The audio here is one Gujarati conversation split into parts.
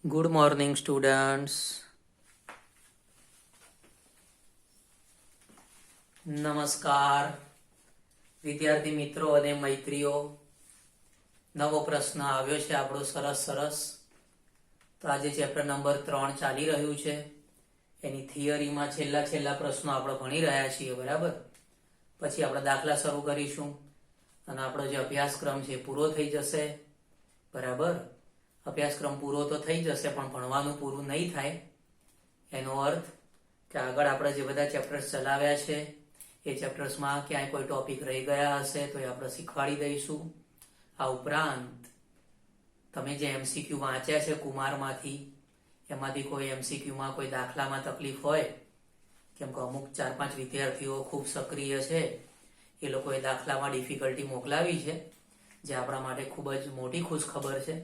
Good morning students. નમસ્કાર વિદ્યાર્થી મિત્રો અને મૈત્રીઓ. નવો પ્રશ્ન આવ્યો છે આપણો સરસ. તો આજે ચેપ્ટર નંબર 3 ચાલી રહ્યું છે. એની થિયરીમાં છેલ્લા પ્રશ્નો આપણે ભણી રહ્યા છીએ, બરાબર. પછી આપણે દાખલા શરૂ કરીશું અને આપણો જે અભ્યાસક્રમ છે પૂરો થઈ જશે, બરાબર. અભ્યાસક્રમ પૂરો તો થઈ જશે પણ ભણવાનું પૂરું નહીં થાય. એનો અર્થ કે આગળ આપણે જે બધા ચેપ્ટર્સ ચલાવ્યા છે એ ચેપ્ટર્સમાં ક્યાંય કોઈ ટોપિક રહી ગયા હશે તો એ આપણે શીખવાડી દઈશું. આ ઉપરાંત તમે જે એમસીક્યુ વાંચ્યા છે કુમારમાંથી, એમાંથી કોઈ એમસીક્યુમાં કોઈ દાખલામાં તકલીફ હોય, કેમ કે અમુક 4-5 વિદ્યાર્થીઓ ખૂબ સક્રિય છે, એ લોકોએ દાખલામાં ડિફિકલ્ટી મોકલાવી છે, જે આપણા માટે ખૂબ જ મોટી ખુશખબર છે.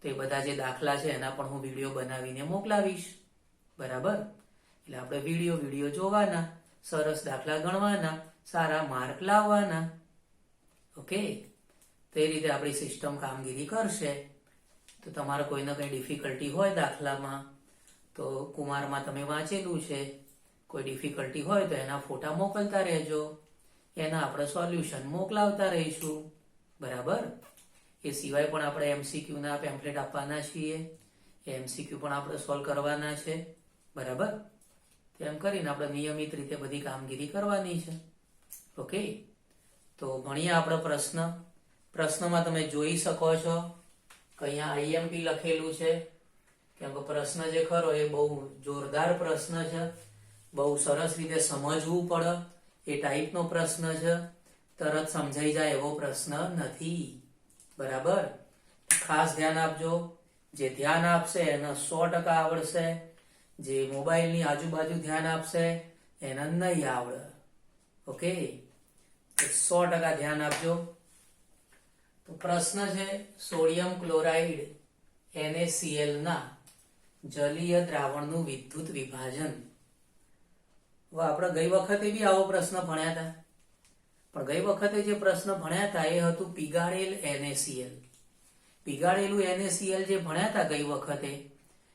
તો એ બધા જે દાખલા છે એના પણ હું વિડીયો બનાવીને મોકલાવીશ, બરાબર. એટલે આપણે વિડીયો જોવાના, સરસ દાખલા ગણવાના, સારા માર્ક લાવવાના. ઓકે, તો એ રીતે આપણી સિસ્ટમ કામગીરી કરશે. તો તમારે કોઈને કંઈ ડિફિકલ્ટી હોય દાખલામાં તો કુમારમાં તમે વાંચેલું છે, કોઈ ડિફિકલ્ટી હોય તો એના ફોટા મોકલતા રહેજો, એના આપણે સોલ્યુશન મોકલાવતા રહીશું, બરાબર. એ સિવાય પણ આપણે એમસીક્યુના પેમ્ફલેટ આપવાના છીએ, એ એમસીક્યુ પણ આપણે સોલ્વ કરવાના છે, બરાબર. તેમ કરીને આપણે નિયમિત રીતે બધી કામગીરી કરવાની છે. ઓકે, તો ભણીએ આપણે પ્રશ્નમાં તમે જોઈ શકો છો કે અહીંયા આઈએમપી લખેલું છે, કેમ કે પ્રશ્ન જે ખરો એ બહુ જોરદાર પ્રશ્ન છે, બહુ સરસ રીતે સમજવું પડે એ ટાઈપનો પ્રશ્ન છે. તરત સમજાઈ જાય એવો પ્રશ્ન નથી, બરાબર. ખાસ ધ્યાન આપજો. જે ધ્યાન આપશે એને 100% આવડશે, જે મોબાઈલની આજુબાજુ ધ્યાન આપશે એને નહીં આવડે. ઓકે, 100% ધ્યાન આપજો. તો પ્રશ્ન છે સોડિયમ ક્લોરાઇડ NaCl ના જલીય દ્રાવણનું વિદ્યુત વિભાજન. હવે આપણે ગઈ વખતે બી આવો પ્રશ્ન ભણ્યા હતા, પણ ગઈ વખતે જે પ્રશ્ન ભણ્યા હતા એ હતું પીગાળેલ NaCl. પીગાળેલું NaCl જે ભણ્યા હતા ગઈ વખતે,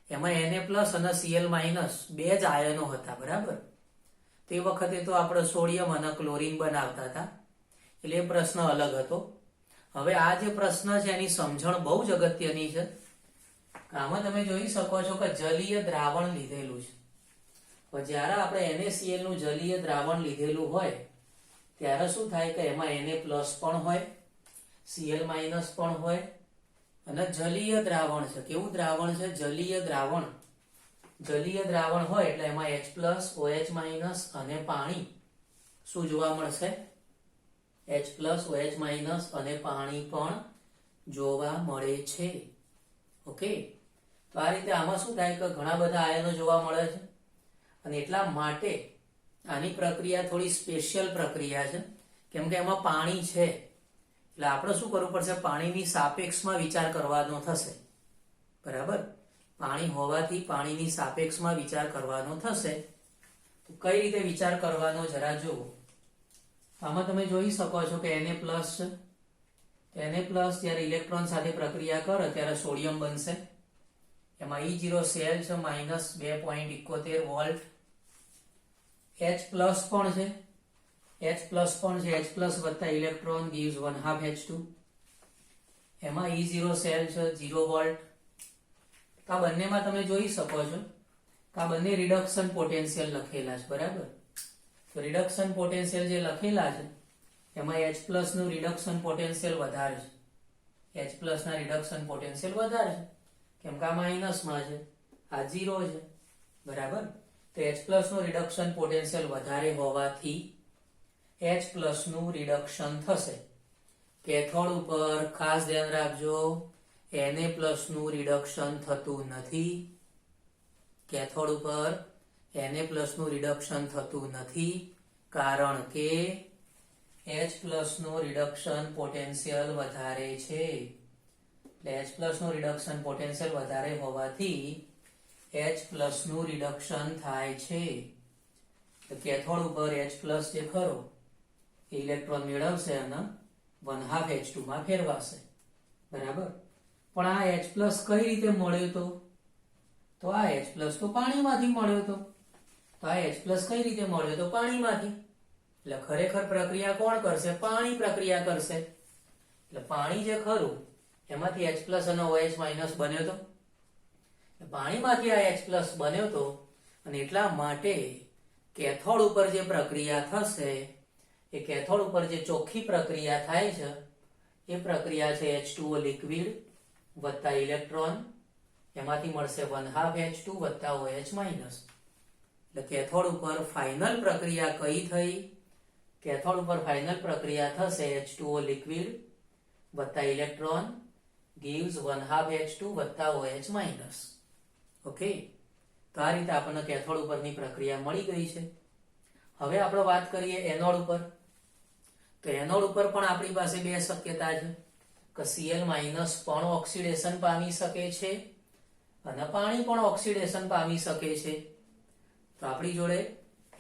એમાં Na+ અને Cl- બે જ આયનો હતા, બરાબર. તે વખતે તો આપણે સોડિયમ અને ક્લોરીન બનાવતા હતા, એટલે એ પ્રશ્ન અલગ હતો. હવે આ જે પ્રશ્ન છે એની સમજણ બહુ જ અગત્યની છે. આમાં તમે જોઈ શકો છો કે જલીય દ્રાવણ લીધેલું છે. પણ જ્યારે આપણે NaCl નું જલીય દ્રાવણ લીધેલું હોય ત્યારે શું થાય કે એમાં Na+ પણ હોય, Cl- પણ હોય અને જલીય દ્રાવણ છે. કેવું દ્રાવણ છે? જલીય દ્રાવણ. જલીય દ્રાવણ હોય એટલે એમાં H+, OH- અને પાણી શું જોવા મળશે? H+, OH- અને પાણી પણ જોવા મળે છે. ઓકે, તો આ રીતે આમાં શું થાય કે ઘણા બધા આયનો જોવા મળે છે, અને એટલા માટે આની પ્રક્રિયા થોડી સ્પેશિયલ પ્રક્રિયા છે, કેમ કે એમાં પાણી છે. એટલે આપણે શું કરવું પડશે? પાણીની સાપેક્ષમાં વિચાર કરવાનો થશે, બરાબર. પાણી હોવાથી પાણીની સાપેક્ષમાં વિચાર કરવાનો થશે. તો કઈ રીતે વિચાર કરવાનો જરા જુઓ. આમાં તમે જોઈ શકો છો કે Na+ છે. Na+ જ્યારે ઇલેક્ટ્રોન સાથે પ્રક્રિયા કરે ત્યારે સોડિયમ બનશે. એમાં E0 સેલ છે -2.71 વોલ્ટ. H+ પણ છે. H+ વત્તા ઇલેક્ટ્રોન gives 1/2 H2. એમાં E0 સેલ છે 0 વોલ્ટ. આ બંનેમાં તમે જોઈ શકો છો કે આ બંને રિડક્શન પોટેન્શિયલ લખેલા છે, બરાબર. તો રિડક્શન પોટેન્શિયલ જે લખેલા છે એમાં H+ નું રિડક્શન પોટેન્શિયલ વધારે છે. H+ ના રિડક્શન પોટેન્શિયલ વધારે છે, કેમ કે આ માઇનસમાં છે, આ 0 છે, બરાબર. તો H+ નું રિડક્શન પોટેન્શિયલ વધારે હોવાથી H+ નું રિડક્શન થશે. કેથોડ ઉપર ખાસ ધ્યાન રાખજો, Na+ નું રિડક્શન થતું નથી. કેથોડ ઉપર Na+ નું રિડક્શન થતું નથી, કારણ કે H+ નું રિડક્શન પોટેન્શિયલ વધારે છે. એટલે H+ નું રિડક્શન પોટેન્શિયલ વધારે હોવાથી H+ નું રિડક્શન થાય છે. તો કેથોડ ઉપર H+ જે ખરો એ ઇલેક્ટ્રોન મેળવશે અને 1/2 H2 માં ફેરવાશે, બરાબર. પણ આ H+ કઈ રીતે મળ્યો? તો તો આ H પ્લસ તો પાણીમાંથી મળ્યો હતો, તો આ H પ્લસ કઈ રીતે મળ્યો તો પાણીમાંથી. એટલે ખરેખર પ્રક્રિયા કોણ કરશે? પાણી પ્રક્રિયા કરશે. એટલે પાણી જે ખરું એમાંથી H પ્લસ અને OH માઇનસ બન્યો હતો. પાણીમાંથી આ H પ્લસ બન્યો હતો અને એટલા માટે કેથોડ ઉપર જે પ્રક્રિયા થશે એ કેથોડ ઉપર જે ચોખ્ખી પ્રક્રિયા થાય છે એ પ્રક્રિયા છે H2O લિક્વિડ વત્તા ઇલેક્ટ્રોન, એમાંથી મળશે 1/2 H2 વત્તા OH માઇનસ. એટલે કેથોડ ઉપર ફાઇનલ પ્રક્રિયા કઈ થઈ? કેથોડ ઉપર ફાઇનલ પ્રક્રિયા થશે H2O લિક્વિડ વત્તા ઇલેક્ટ્રોન gives 1/2 H2 વત્તા OH માઇનસ. ઓકે, તો આ રીતે આપણને કેથોડ ઉપરની પ્રક્રિયા મળી ગઈ છે. હવે આપણે વાત કરીએ એનોડ ઉપર. તો એનોડ ઉપર પણ આપણી પાસે બે શક્યતા છે કે Cl- પણ ઓક્સિડેશન પામી શકે છે અને પાણી પણ ઓક્સિડેશન પામી શકે છે. તો આપણી જોડે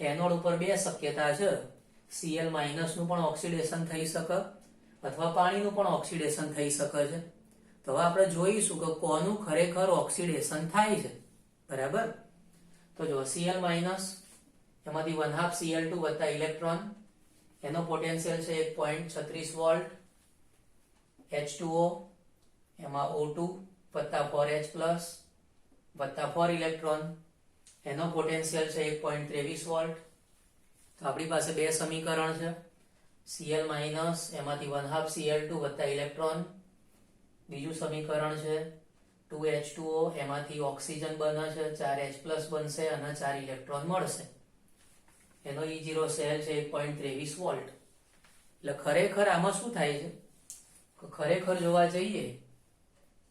એનોડ ઉપર બે શક્યતા છે, Cl- નું પણ ઓક્સિડેશન થઈ શકે અથવા પાણીનું પણ ઓક્સિડેશન થઈ શકે છે. તો હવે આપણે જોઈશું કે કોનું ખરેખર ઓક્સિડેશન થાય છે. બરાબર, તો જો Cl- એમાંથી 1/2 Cl2 વત્તા ઇલેક્ટ્રોન, એનો પોટેન્શિયલ છે 1.36 વોલ્ટ. H2O એમાં O2 વત્તા 4H પ્લસ વત્તા 4 ઇલેક્ટ્રોન, એનો પોટેન્શિયલ છે 1.23 વોલ્ટ. તો આપણી પાસે બે સમીકરણ છે, Cl- એમાંથી 1/2 Cl2 વત્તા ઇલેક્ટ્રોન, બીજું સમીકરણ છે 2H2O એમાંથી ઓક્સિજન બને છે, 4H પ્લસ બનશે અને 4 ઇલેક્ટ્રોન મળશે. એનો E0 સેલ છે 1.23 વોલ્ટ. એટલે ખરેખર આમાં શું થાય છે? ખરેખર જોવા જઈએ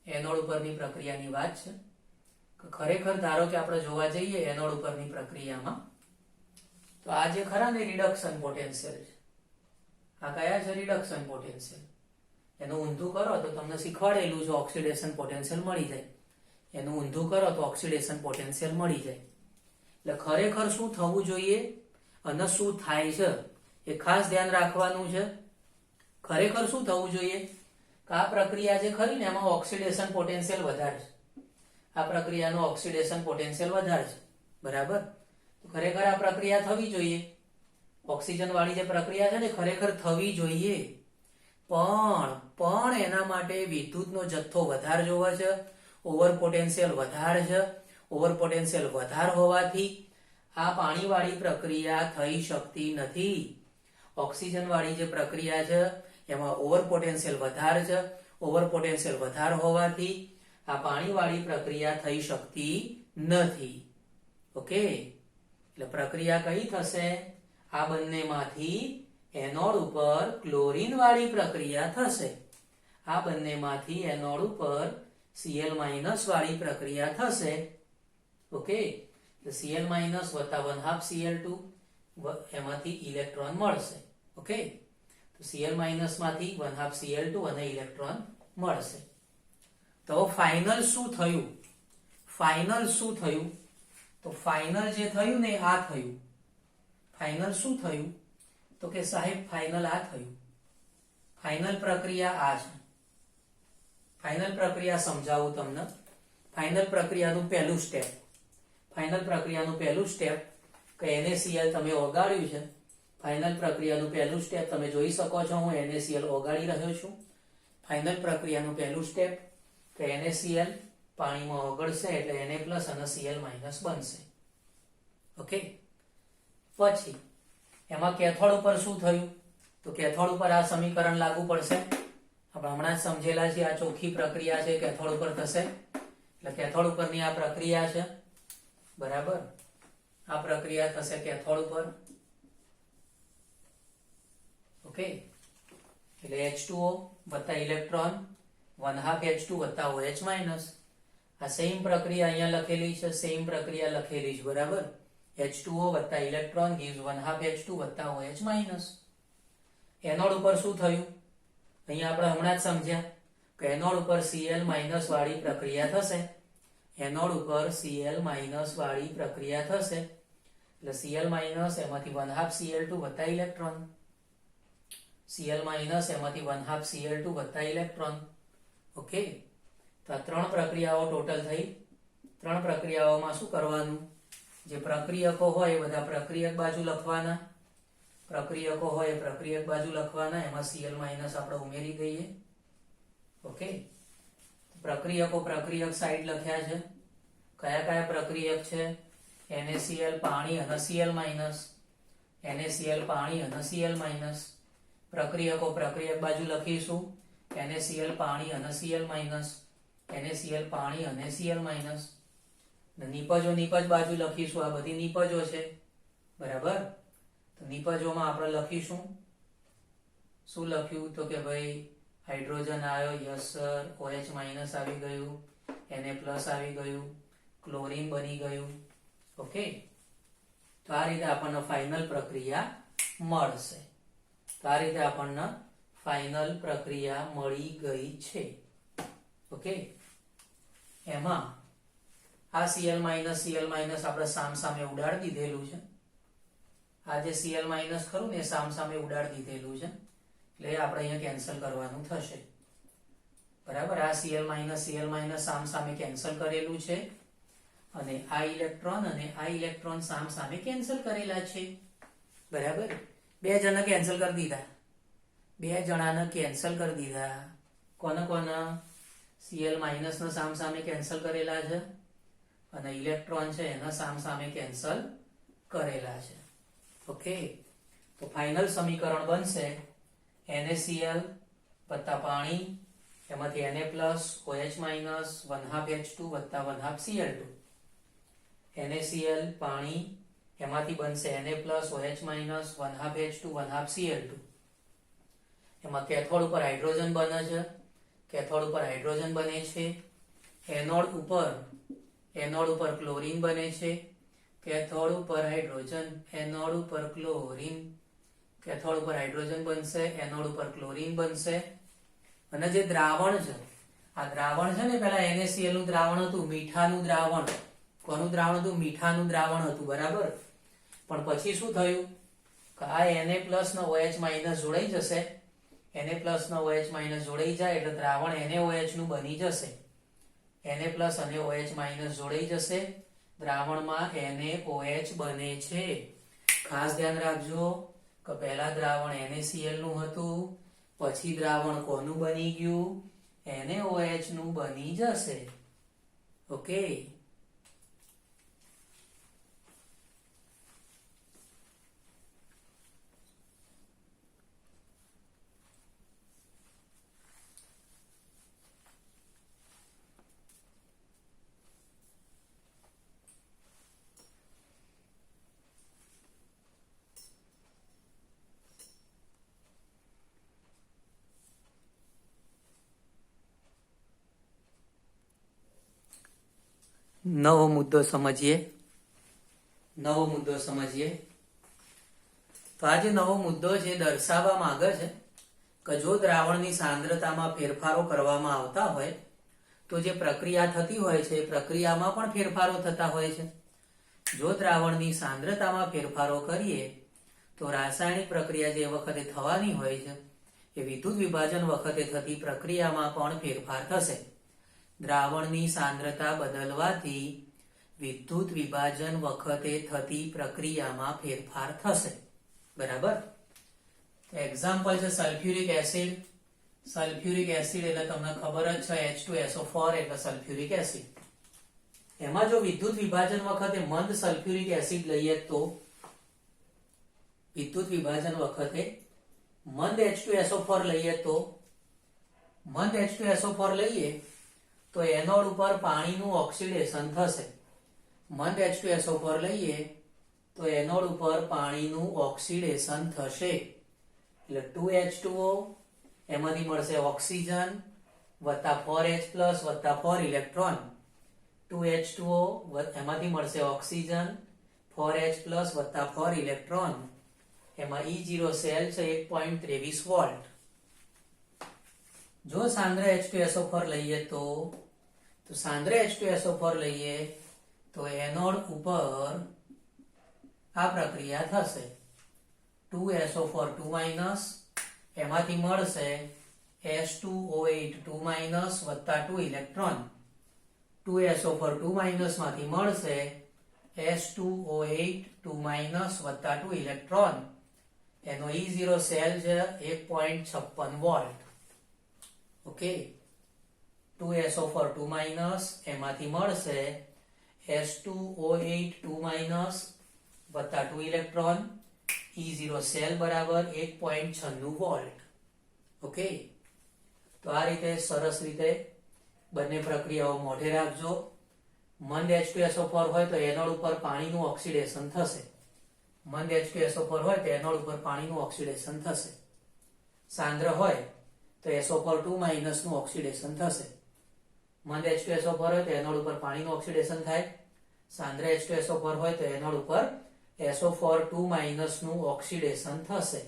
એનોડ ઉપરની પ્રક્રિયાની વાત છે કે ખરેખર ધારો કે આપણે જોવા જઈએ એનોડ ઉપરની પ્રક્રિયામાં તો આ જે ખરા ને રિડક્શન પોટેન્શિયલ છે, આ કયા છે? Reduction potential. એનું ઊંધું કરો તો તમને શીખવાડેલું છે ઓક્સિડેશન પોટેન્શિયલ મળી જાય. એનું ઊંધું કરો તો ઓક્સિડેશન પોટેન્શિયલ મળી જાય. એટલે ખરેખર શું થવું જોઈએ અને શું થાય છે એ ખાસ ધ્યાન રાખવાનું છે. ખરેખર શું થવું જોઈએ કે આ પ્રક્રિયા જે ખરી ને એમાં ઓક્સિડેશન પોટેન્શિયલ વધારે છે. આ પ્રક્રિયાનો ઓક્સિડેશન પોટેન્શિયલ વધારે છે. બરાબર, તો ખરેખર આ પ્રક્રિયા થવી જોઈએ. ઓક્સિજન વાળી જે પ્રક્રિયા છે ને ખરેખર થવી જોઈએ, પણ એના માટે વિદ્યુતનો જથ્થો વધારે જોવે છે, ઓવર પોટેન્શિયલ વધારે છે. ઓવર પોટેન્શિયલ વધારે હોવાથી આ પાણી વાળી પ્રક્રિયા થઈ શકતી નથી. ઓક્સિજન વાળી જે પ્રક્રિયા છે એમાં ઓવર પોટેન્શિયલ વધારે છે. ઓવર પોટેન્શિયલ વધારે હોવાથી આ પાણી વાળી પ્રક્રિયા થઈ શકતી નથી. ઓકે, એટલે પ્રક્રિયા કઈ થશે? આ બંનેમાંથી એનોડ ઉપર ક્લોરીન વાળી પ્રક્રિયા થશે. આ બંનેમાંથી એનોડ ઉપર Cl- વાળી પ્રક્રિયા થશે. ઓકે, તો Cl- વત્તા 1/2 Cl2 એમાંથી ઇલેક્ટ્રોન મળશે. ઓકે, તો Cl- માંથી 1/2 Cl2 અને ઇલેક્ટ્રોન મળશે. તો ફાઇનલ શું થયું? ફાઇનલ શું થયું? તો ફાઇનલ જે થયું ને આ થયું. ફાઇનલ શું થયું? તો કે સાહેબ ફાઇનલ આ થયું. ફાઇનલ પ્રક્રિયા આ છે. ફાઇનલ પ્રક્રિયા સમજાવું તમને. ફાઇનલ પ્રક્રિયાનું પહેલું સ્ટેપ. ફાઇનલ પ્રક્રિયાનું પહેલું સ્ટેપ કે NaCl તમે ઓગાળ્યું છે. ફાઇનલ પ્રક્રિયાનું પહેલું સ્ટેપ તમે જોઈ શકો છો, હું NaCl ઓગાળી રહ્યો છું. ફાઇનલ પ્રક્રિયાનું પહેલું સ્ટેપ કે NaCl પાણીમાં ઓગળશે એટલે Na+ અને Cl- બનશે. ઓકે, પછી એમાં કેથોડ ઉપર શું થયું? તો કેથોડ ઉપર આ સમીકરણ લાગુ પડશે. આપણે હમણાં જ સમજેલા છે, આ ચોખ્ખી પ્રક્રિયા છે, કેથોડ ઉપર થશે. એટલે કેથોડ ઉપરની આ પ્રક્રિયા છે. બરાબર, આ પ્રક્રિયા થશે કેથોડ ઉપર. ઓકે, એટલે H2O વત્તા ઇલેક્ટ્રોન 1/2 H2 વત્તા OH માઇનસ. આ સેમ પ્રક્રિયા અહીંયા લખેલી છે, સેમ પ્રક્રિયા લખેલી છે. બરાબર, H2O વત્તા ઇલેક્ટ્રોન gives 1/2 H2 વત્તા OH માઇનસ. એનોડ ઉપર શું થયું? અહીંયા આપણે હમણાં જ સમજ્યા કે એનોડ ઉપર Cl- વાળી પ્રક્રિયા થશે. એનોડ ઉપર Cl- વાળી પ્રક્રિયા થશે એટલે Cl- એમાંથી 1/2 Cl2 વત્તા ઇલેક્ટ્રોન. Cl- એમાંથી 1/2 Cl2 વત્તા ઇલેક્ટ્રોન. ઓકે, તો આ ત્રણ પ્રક્રિયાઓ ટોટલ થઈ ત્રણ પ્રક્રિયાઓમાં શું કરવાનું, જે પ્રક્રિયકો હોય એ બધા પ્રક્રિયક બાજુ લખવાના, પ્રક્રિયકો હોય એ પ્રક્રિયક બાજુ લખવાના, એમાં Cl માઇનસ આપણે ઉમેરી દઈએ. ઓકે, પ્રક્રિયકો પ્રક્રિયક સાઈડ લખ્યા છે. કયા કયા પ્રક્રિયક છે? NaCl પાણી અને Cl માઇનસ, NaCl પાણી અને Cl માઇનસ. પ્રક્રિયકો પ્રક્રિયક બાજુ લખીશું NaCl પાણી અને Cl માઇનસ, NaCl પાણી અને Cl માઇનસ. નિપજો નિપજ બાજુ લખીશું, આ બધી નિપજો છે, બરાબર. તો નિપજોમાં આપણે લખીશું, શું લખ્યું તો કે ભાઈ હાઇડ્રોજન આવ્યો, યસ સર, OH માઇનસ આવી ગયું, Na પ્લસ આવી ગયું, ક્લોરીન બની ગયું. ઓકે, તો આ રીતે આપણને ફાઇનલ પ્રક્રિયા મળશે. તો આ રીતે આપણને ફાઇનલ પ્રક્રિયા મળી ગઈ છે. ઓકે, એમાં આ Cl માઇનસ આપણે સામ સામે ઉડાડી દીધેલું છે. આ જે Cl માઇનસ ખરું ને સામ સામે ઉડાડી દીધેલું છે, એટલે આપણે અહીંયા કેન્સલ કરવાનું થશે, બરાબર. આ Cl માઇનસ સામ સામે કેન્સલ કરેલું છે, અને આ ઇલેક્ટ્રોન અને આ ઇલેક્ટ્રોન સામ સામે કેન્સલ કરેલા છે, બરાબર. બે જણા કેન્સલ કરી દીધા, બે જણાને કેન્સલ કરી દીધા. કોને કોને? Cl માઇનસ ને સામ સામે કેન્સલ કરેલા છે, અને ઇલેક્ટ્રોન છે એના સામ સામે કેન્સલ કરેલા છે. ઓકે, તો ફાઇનલ સમીકરણ બનશે NaCl વત્તા પાણી, એમાંથી Na plus OH minus 1/2 H2 વત્તા 1/2 Cl2. NaCl પાણી, એમાંથી બનશે Na plus OH minus 1/2 H2 1/2 Cl2. એમાં કેથોડ ઉપર હાઇડ્રોજન બને છે, કેથોડ ઉપર હાઇડ્રોજન બને છે. એનોડ ઉપર ક્લોરીન બને છે, કેથોડ ઉપર હાઇડ્રોજન, એનોડ ઉપર ક્લોરીન, કેથોડ ઉપર હાઇડ્રોજન બનશે, એનોડ ઉપર ક્લોરીન બનશે. અને જે દ્રાવણ છે, આ દ્રાવણ છે ને, પેલા NaCl નું દ્રાવણ હતું, મીઠાનું દ્રાવણ. કોનું દ્રાવણ હતું? મીઠાનું દ્રાવણ હતું, બરાબર. પણ પછી શું થયું કે આ Na પ્લસ નો OH માઇનસ જોડાઈ જશે, Na પ્લસ નો OH માઇનસ જોડાઈ જાય એટલે દ્રાવણ NaOH નું બની જશે. Na પ્લસ અને OH માઇનસ જોડાઈ જશે, દ્રાવણમાં NaOH બને છે. ખાસ ધ્યાન રાખજો કે પહેલા દ્રાવણ NaCl નું હતું, પછી દ્રાવણ કોનું બની ગયું? NaOH નું બની જશે. ઓકે, નવો મુદ્દો સમજીએ. તો આ જે નવો મુદ્દો છે દર્શાવવા માંગે છે કે જો દ્રાવણની સાંદ્રતામાં ફેરફારો કરવામાં આવતા હોય તો જે પ્રક્રિયા થતી હોય છે એ પ્રક્રિયામાં પણ ફેરફારો થતા હોય છે. જો દ્રાવણની સાંદ્રતામાં ફેરફારો કરીએ તો રાસાયણિક પ્રક્રિયા જે વખતે થવાની હોય છે એ વિદ્યુત વિભાજન વખતે થતી પ્રક્રિયામાં પણ ફેરફાર થશે. દ્રાવણની સાંદ્રતા બદલવાથી વિદ્યુત વિભાજન વખતે થતી પ્રક્રિયામાં ફેરફાર થશે, બરાબર. એક્ઝામ્પલ છે સલ્ફ્યુરિક એસિડ. સલ્ફ્યુરિક એસિડ એટલે તમને ખબર જ છે H2SO4 એટલે સલ્ફ્યુરિક એસિડ. એમાં જો વિદ્યુત વિભાજન વખતે મંદ સલ્ફ્યુરિક એસિડ લઈએ તો વિદ્યુત વિભાજન વખતે મંદ H2SO4 લઈએ તો મંદ H2SO4 લઈએ તો એનોડ ઉપર પાણીનું ઓક્સિડેશન થશે. મંદ H2SO4 લઈએ તો એનોડ ઉપર પાણીનું ઓક્સિડેશન થશે એટલે 2H2O, એમાંથી મળશે ઓક્સિજન વત્તા 4H પ્લસ વત્તા 4 ઇલેક્ટ્રોન. 2H2O એમાંથી મળશે ઓક્સિજન, 4H પ્લસ વત્તા 4 ઇલેક્ટ્રોન. એમાં E0 સેલ છે 1.23 વોલ્ટ. જો સાંદ્ર H2SO4 લઈએ તો સાંદ્ર H2SO4 લઈએ તો એનોડ ઉપર આ પ્રક્રિયા થશે 2SO4 2- એમાંથી મળશે S2O8 2- વત્તા 2 ઇલેક્ટ્રોન. 2SO4 2 માંથી મળશે S2O8 2 વત્તા 2 ઇલેક્ટ્રોન. એનો E0 સેલ છે 1.56 વોલ્ટ. ઓકે, 2SO4 2 એમાંથી મળશે S2O8 2 વત્તા 2 ઇલેક્ટ્રોન. E0 સેલ બરાબર 1.96 વોલ્ટ. ઓકે, તો આ રીતે સરસ રીતે બંને પ્રક્રિયાઓ મોઢે રાખજો. મંદ H2SO4 હોય તો એનોડ ઉપર પાણીનું ઓક્સિડેશન થશે. મંદ H2SO4 હોય તો એનોડ ઉપર પાણીનું ઓક્સિડેશન થશે. સાંદ્ર હોય તો SO4 2 નું ઓક્સિડેશન થશે. મંદ H2SO4 હોય તો એનોડ ઉપર પાણીનું ઓક્સિડેશન થાય. સાંદ્ર H2SO4 હોય તો એનોડ ઉપર SO4 2 નું ઓક્સિડેશન થશે.